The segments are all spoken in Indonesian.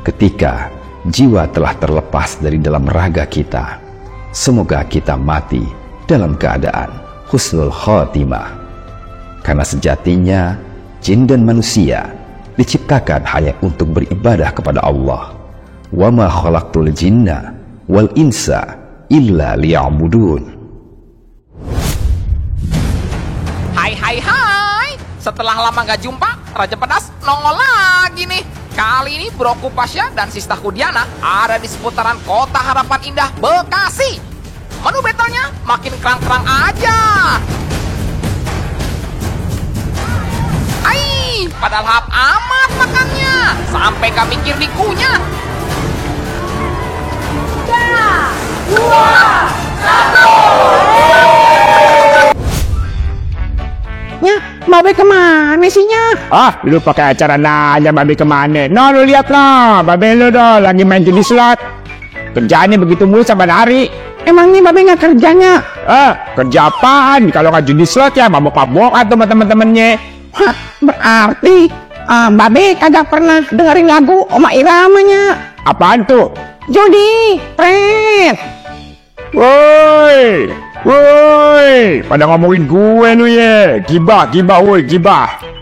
ketika jiwa telah terlepas dari dalam raga kita. Semoga kita mati dalam keadaan husnul khotimah. Karena sejatinya jin dan manusia diciptakan hanya untuk beribadah kepada Allah. Wa ma khalaqtul jinna wal insa illa liya'budun. Hai, setelah lama gak jumpa, Raja Pedas nongol lagi nih. Kali ini Broku Pasya dan Sistaku Diana ada di seputaran Kota Harapan Indah, Bekasi. Menu battlenya makin kerang-kerang aja. Padahal hap amat makannya, sampai gak mikir dikunyah. 3, 2, 1. Ya, Babe kemana sihnya? Lu pakai acara nanya Babe kemana? Lu lihat lah, Babe lu dah lagi main judi slot. Kerjaannya begitu mulu sama hari. Emang nih Babe nggak kerjanya? Kerja apaan? Kalau nggak judi slot ya mabok-mabok atau sama temen-temennya. Wah, berarti Babe kagak pernah dengerin lagu Oma Iramanya. Apaan tuh? Judi, Fred. Woi, pada ngomongin gue lu ya. Gibah, woi, gibah.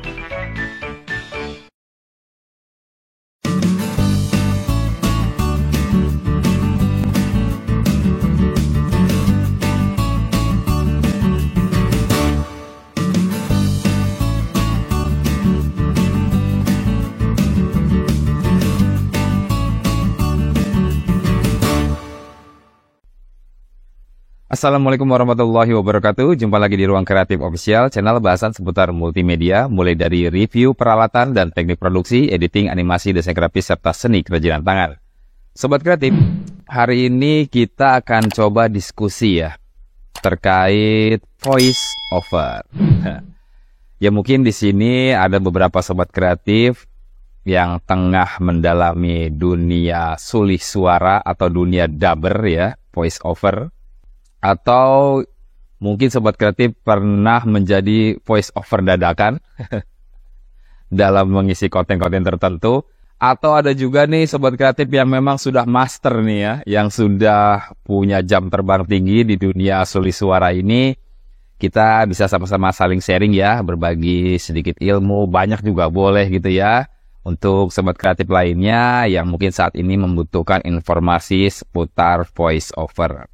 Assalamualaikum warahmatullahi wabarakatuh. Jumpa lagi di Ruang Kreatif Official, channel bahasan seputar multimedia, mulai dari review peralatan dan teknik produksi, editing, animasi, desain grafis, serta seni kerajinan tangan. Sobat kreatif, hari ini kita akan coba diskusi ya, terkait voice over. Ya mungkin di sini ada beberapa sobat kreatif yang tengah mendalami dunia sulih suara atau dunia dubber ya, voice over. Atau mungkin sobat kreatif pernah menjadi voice over dadakan dalam mengisi konten-konten tertentu. Atau ada juga nih sobat kreatif yang memang sudah master nih ya, yang sudah punya jam terbang tinggi di dunia sulih suara ini. Kita bisa sama-sama saling sharing ya, berbagi sedikit ilmu, banyak juga boleh gitu ya. Untuk sobat kreatif lainnya yang mungkin saat ini membutuhkan informasi seputar voice over.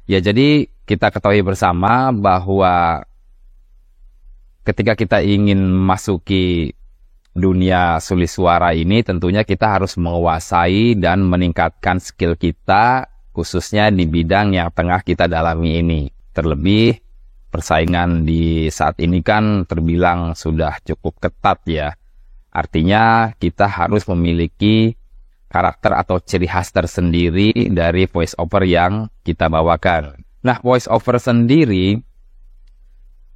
Ya, jadi kita ketahui bersama bahwa ketika kita ingin memasuki dunia sulih suara ini, tentunya kita harus menguasai dan meningkatkan skill kita, khususnya di bidang yang tengah kita dalami ini. Terlebih, persaingan di saat ini kan terbilang sudah cukup ketat ya. Artinya kita harus memiliki karakter atau ciri khas tersendiri dari voice over yang kita bawakan. Nah, voice over sendiri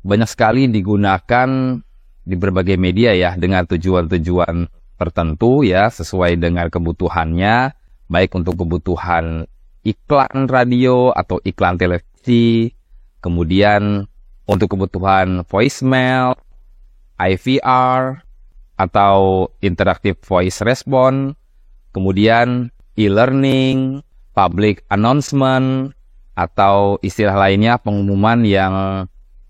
banyak sekali digunakan di berbagai media ya, dengan tujuan-tujuan tertentu ya, sesuai dengan kebutuhannya, baik untuk kebutuhan iklan radio atau iklan televisi, kemudian untuk kebutuhan voicemail, IVR, atau interactive voice response, kemudian e-learning, public announcement, atau istilah lainnya pengumuman yang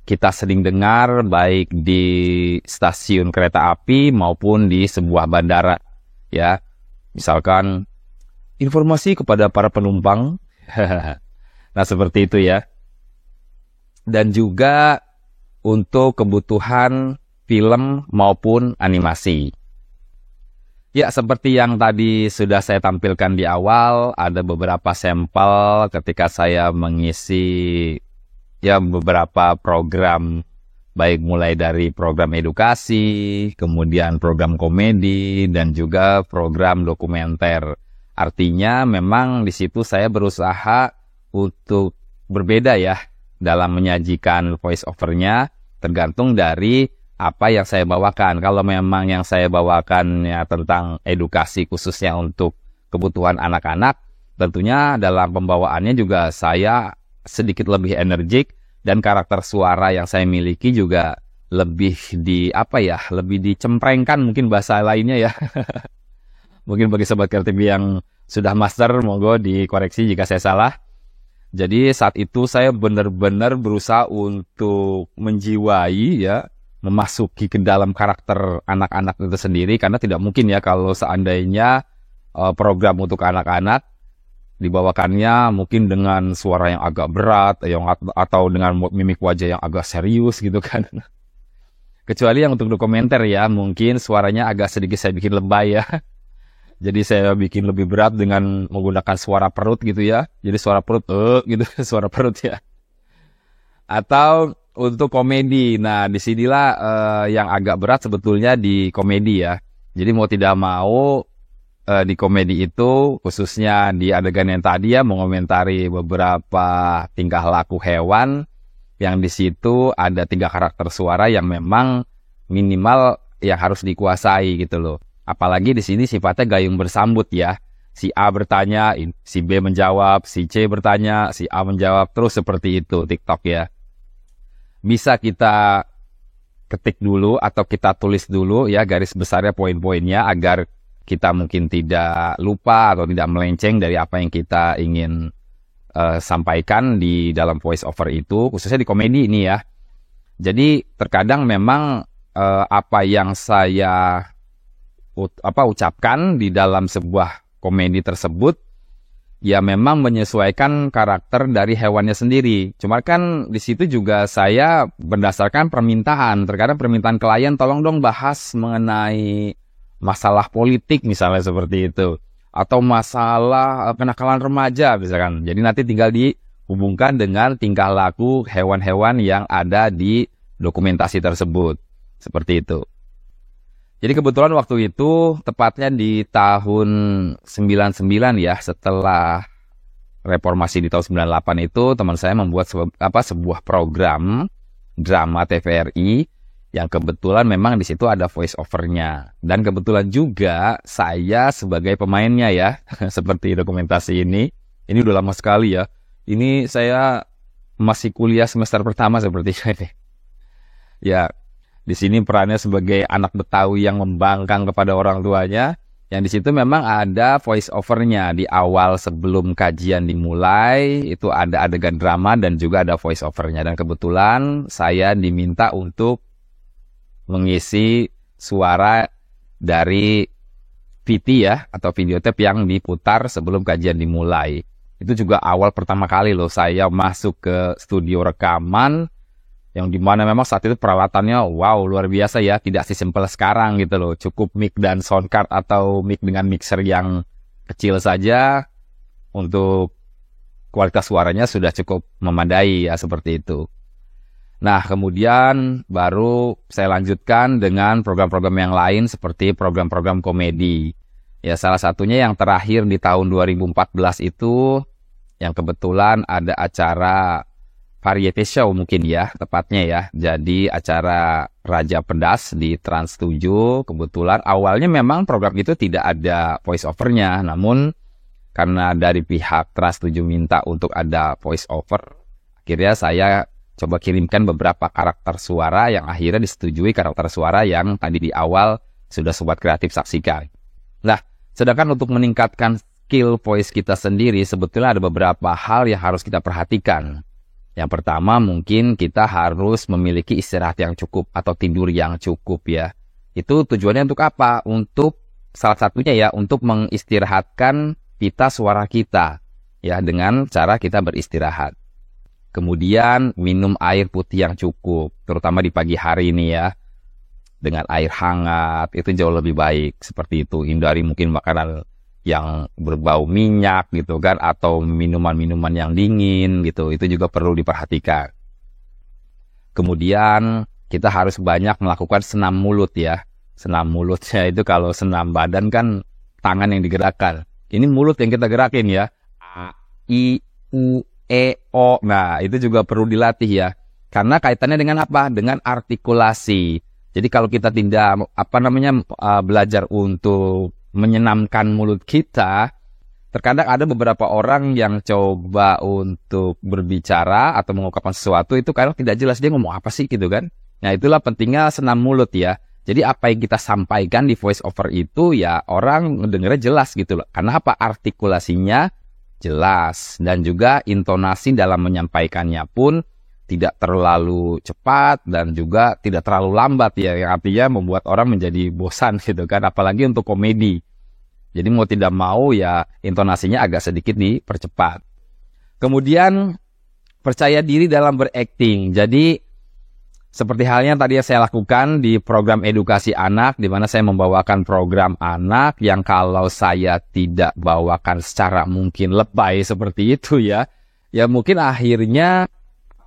kita sering dengar baik di stasiun kereta api maupun di sebuah bandara. Ya, misalkan informasi kepada para penumpang. Nah, seperti itu ya. Dan juga untuk kebutuhan film maupun animasi. Ya, seperti yang tadi sudah saya tampilkan di awal, ada beberapa sampel ketika saya mengisi ya beberapa program, baik mulai dari program edukasi, kemudian program komedi, dan juga program dokumenter. Artinya memang di situ saya berusaha untuk berbeda ya dalam menyajikan voice over-nya, tergantung dari apa yang saya bawakan. Kalau memang yang saya bawakan ya tentang edukasi khususnya untuk kebutuhan anak-anak, tentunya dalam pembawaannya juga saya sedikit lebih energik, dan karakter suara yang saya miliki juga lebih lebih dicemprengkan mungkin bahasa lainnya ya. Mungkin bagi sobat kreatif yang sudah master, monggo dikoreksi jika saya salah. Jadi saat itu saya benar-benar berusaha untuk menjiwai ya, memasuki ke dalam karakter anak-anak itu sendiri, karena tidak mungkin ya kalau seandainya program untuk anak-anak dibawakannya mungkin dengan suara yang agak berat atau dengan mimik wajah yang agak serius gitu kan. Kecuali yang untuk dokumenter ya, mungkin suaranya agak sedikit saya bikin lebay ya. Jadi saya bikin lebih berat dengan menggunakan suara perut gitu ya. Jadi suara perut gitu, suara perut ya. Atau untuk komedi. Nah, disinilah yang agak berat sebetulnya di komedi ya. Jadi mau tidak mau di komedi itu, khususnya di adegan yang tadi ya, mengomentari beberapa tingkah laku hewan, yang di situ ada 3 karakter suara yang memang minimal yang harus dikuasai gitu loh. Apalagi di sini sifatnya gayung bersambut ya. Si A bertanya, si B menjawab, si C bertanya, si A menjawab, terus seperti itu TikTok ya. Bisa kita ketik dulu atau kita tulis dulu ya garis besarnya, poin-poinnya, agar kita mungkin tidak lupa atau tidak melenceng dari apa yang kita ingin sampaikan di dalam voice over itu, khususnya di komedi ini ya. Jadi terkadang memang apa yang saya ucapkan di dalam sebuah komedi tersebut ya memang menyesuaikan karakter dari hewannya sendiri. Cuma kan di situ juga saya berdasarkan permintaan. Terkadang permintaan klien, tolong dong bahas mengenai masalah politik misalnya seperti itu, atau masalah kenakalan remaja misalkan. Jadi nanti tinggal dihubungkan dengan tingkah laku hewan-hewan yang ada di dokumentasi tersebut. Seperti itu. Jadi kebetulan waktu itu tepatnya di tahun 99 ya, setelah reformasi di tahun 98 itu, teman saya membuat sebuah program drama TVRI yang kebetulan memang di situ ada voice over-nya. Dan kebetulan juga saya sebagai pemainnya ya, seperti dokumentasi ini. Ini udah lama sekali ya. Ini saya masih kuliah semester pertama seperti ini. Ya, di sini perannya sebagai anak Betawi yang membangkang kepada orang tuanya. Yang di situ memang ada voice over-nya di awal sebelum kajian dimulai. Itu ada adegan drama dan juga ada voice over-nya. Dan kebetulan saya diminta untuk mengisi suara dari VT ya, atau videotape yang diputar sebelum kajian dimulai. Itu juga awal pertama kali loh saya masuk ke studio rekaman, yang dimana memang saat itu peralatannya wow luar biasa ya, tidak sesimpel sekarang gitu loh. Cukup mic dan sound card atau mic dengan mixer yang kecil saja untuk kualitas suaranya sudah cukup memadai ya, seperti itu. Nah kemudian baru saya lanjutkan dengan program-program yang lain seperti program-program komedi. Ya salah satunya yang terakhir di tahun 2014 itu yang kebetulan ada acara variety show mungkin ya, tepatnya ya. Jadi acara Raja Pedas di Trans 7. Kebetulan awalnya memang program itu tidak ada voice over-nya. Namun karena dari pihak Trans 7 minta untuk ada voice over, akhirnya saya coba kirimkan beberapa karakter suara yang akhirnya disetujui karakter suara yang tadi di awal sudah sobat kreatif saksikan. Nah, sedangkan untuk meningkatkan skill voice kita sendiri, sebetulnya ada beberapa hal yang harus kita perhatikan. Yang pertama mungkin kita harus memiliki istirahat yang cukup atau tidur yang cukup ya. Itu tujuannya untuk apa? Untuk salah satunya ya, untuk mengistirahatkan pita suara kita ya, dengan cara kita beristirahat. Kemudian minum air putih yang cukup, terutama di pagi hari ini ya. Dengan air hangat, itu jauh lebih baik. Seperti itu, hindari mungkin makanan yang berbau minyak gitu kan, atau minuman-minuman yang dingin gitu, itu juga perlu diperhatikan. Kemudian kita harus banyak melakukan senam mulut ya. Senam mulutnya itu, kalau senam badan kan tangan yang digerakkan. Ini mulut yang kita gerakin ya. A, I, U, E, O. Nah itu juga perlu dilatih ya. Karena kaitannya dengan apa? Dengan artikulasi. Jadi kalau kita tidak belajar untuk menyenamkan mulut kita, terkadang ada beberapa orang yang coba untuk berbicara atau mengungkapkan sesuatu itu kadang tidak jelas dia ngomong apa sih gitu kan. Nah itulah pentingnya senam mulut ya. Jadi apa yang kita sampaikan di voice over itu ya orang ngedengernya jelas gitu loh. Karena apa? Artikulasinya jelas dan juga intonasi dalam menyampaikannya pun tidak terlalu cepat dan juga tidak terlalu lambat ya, yang artinya membuat orang menjadi bosan gitu kan, apalagi untuk komedi. Jadi mau tidak mau ya intonasinya agak sedikit dipercepat. Kemudian percaya diri dalam berakting. Jadi seperti halnya tadi yang saya lakukan di program edukasi anak, di mana saya membawakan program anak yang kalau saya tidak bawakan secara mungkin lebay seperti itu ya mungkin akhirnya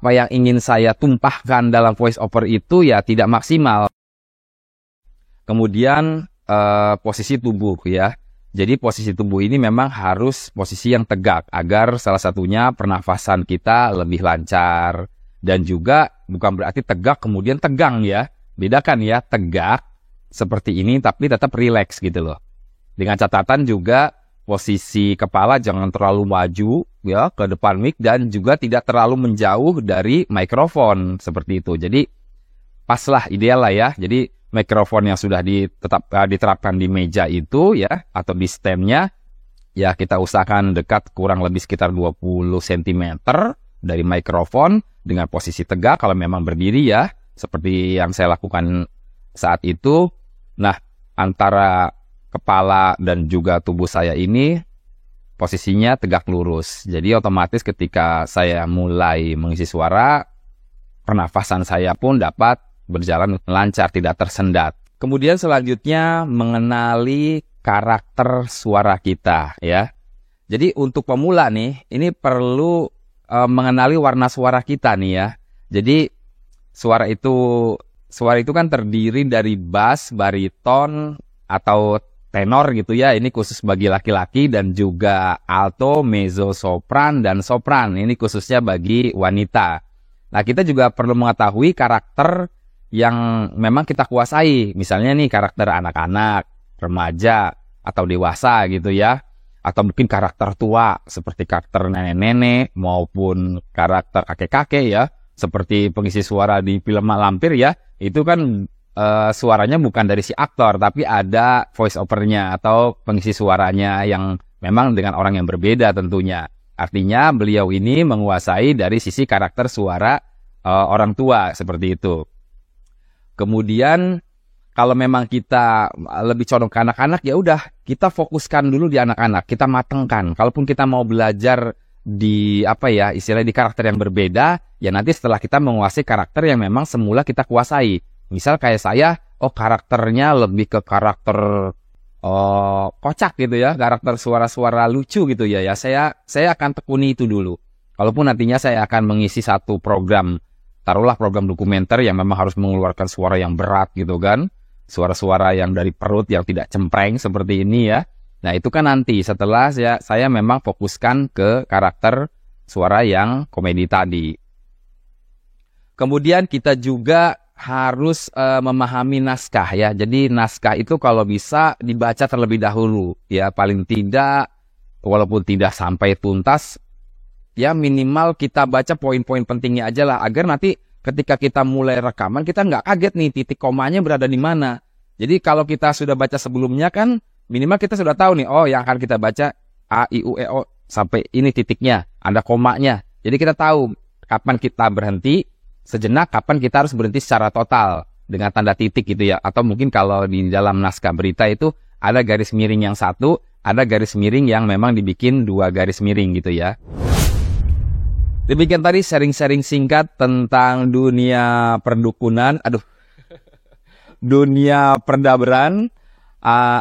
apa yang ingin saya tumpahkan dalam voice over itu ya tidak maksimal. Kemudian posisi tubuh ya. Jadi posisi tubuh ini memang harus posisi yang tegak agar salah satunya pernafasan kita lebih lancar. Dan juga bukan berarti tegak kemudian tegang ya. Bedakan ya, tegak seperti ini tapi tetap rileks gitu loh. Dengan catatan juga posisi kepala jangan terlalu maju ya ke depan mic dan juga tidak terlalu menjauh dari mikrofon seperti itu. Jadi paslah, ideal lah ya. Jadi mikrofon yang sudah diterapkan di meja itu ya atau di stand-nya ya kita usahakan dekat kurang lebih sekitar 20 cm dari mikrofon dengan posisi tegak kalau memang berdiri ya seperti yang saya lakukan saat itu. Nah, antara kepala dan juga tubuh saya ini posisinya tegak lurus. Jadi otomatis ketika saya mulai mengisi suara, pernafasan saya pun dapat berjalan lancar, tidak tersendat. Kemudian selanjutnya mengenali karakter suara kita ya. Jadi untuk pemula nih, ini perlu mengenali warna suara kita nih ya. Jadi suara itu kan terdiri dari bass, bariton atau tenor gitu ya. Ini khusus bagi laki-laki dan juga alto, mezzo, sopran dan sopran. Ini khususnya bagi wanita. Nah, kita juga perlu mengetahui karakter yang memang kita kuasai. Misalnya nih karakter anak-anak, remaja atau dewasa gitu ya. Atau mungkin karakter tua seperti karakter nenek-nenek maupun karakter kakek-kakek ya. Seperti pengisi suara di film Lampir ya. Itu kan suaranya bukan dari si aktor tapi ada voice overnya atau pengisi suaranya yang memang dengan orang yang berbeda tentunya. Artinya beliau ini menguasai dari sisi karakter suara orang tua seperti itu. Kemudian kalau memang kita lebih condong ke anak-anak ya udah kita fokuskan dulu di anak-anak, kita matengkan. Kalaupun kita mau belajar di istilahnya di karakter yang berbeda, ya nanti setelah kita menguasai karakter yang memang semula kita kuasai. Misal kayak saya, karakternya lebih ke karakter kocak gitu ya, karakter suara-suara lucu gitu ya. Ya saya akan tekuni itu dulu. Kalaupun nantinya saya akan mengisi satu program, taruhlah program dokumenter yang memang harus mengeluarkan suara yang berat gitu kan, suara-suara yang dari perut yang tidak cempreng seperti ini ya. Nah itu kan nanti setelah saya memang fokuskan ke karakter suara yang komedi tadi. Kemudian kita juga harus memahami naskah ya. Jadi naskah itu kalau bisa dibaca terlebih dahulu ya, paling tidak walaupun tidak sampai tuntas ya minimal kita baca poin-poin pentingnya aja lah, agar nanti ketika kita mulai rekaman kita nggak kaget nih titik komanya berada di mana. Jadi kalau kita sudah baca sebelumnya kan minimal kita sudah tahu nih, oh yang akan kita baca A, I, U, E, O sampai ini titiknya, ada komanya. Jadi kita tahu kapan kita berhenti sejenak, kapan kita harus berhenti secara total dengan tanda titik gitu ya. Atau mungkin kalau di dalam naskah berita itu ada garis miring yang satu, ada garis miring yang memang dibikin 2 garis miring gitu ya. Demikian tadi sharing-sharing singkat tentang dunia perdukunan, dunia perdaberan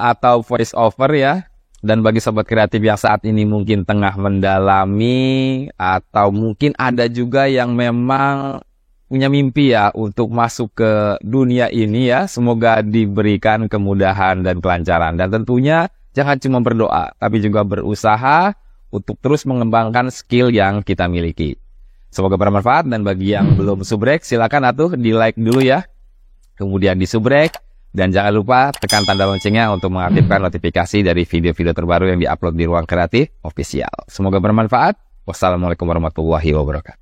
atau voice over ya. Dan bagi sobat kreatif yang saat ini mungkin tengah mendalami atau mungkin ada juga yang memang punya mimpi ya untuk masuk ke dunia ini ya. Semoga diberikan kemudahan dan kelancaran. Dan tentunya jangan cuma berdoa, tapi juga berusaha untuk terus mengembangkan skill yang kita miliki. Semoga bermanfaat, dan bagi yang belum subrek silakan di like dulu ya. Kemudian di subrek, dan jangan lupa tekan tanda loncengnya untuk mengaktifkan notifikasi dari video-video terbaru yang diupload di Ruang Kreatif Official. Semoga bermanfaat. Wassalamualaikum warahmatullahi wabarakatuh.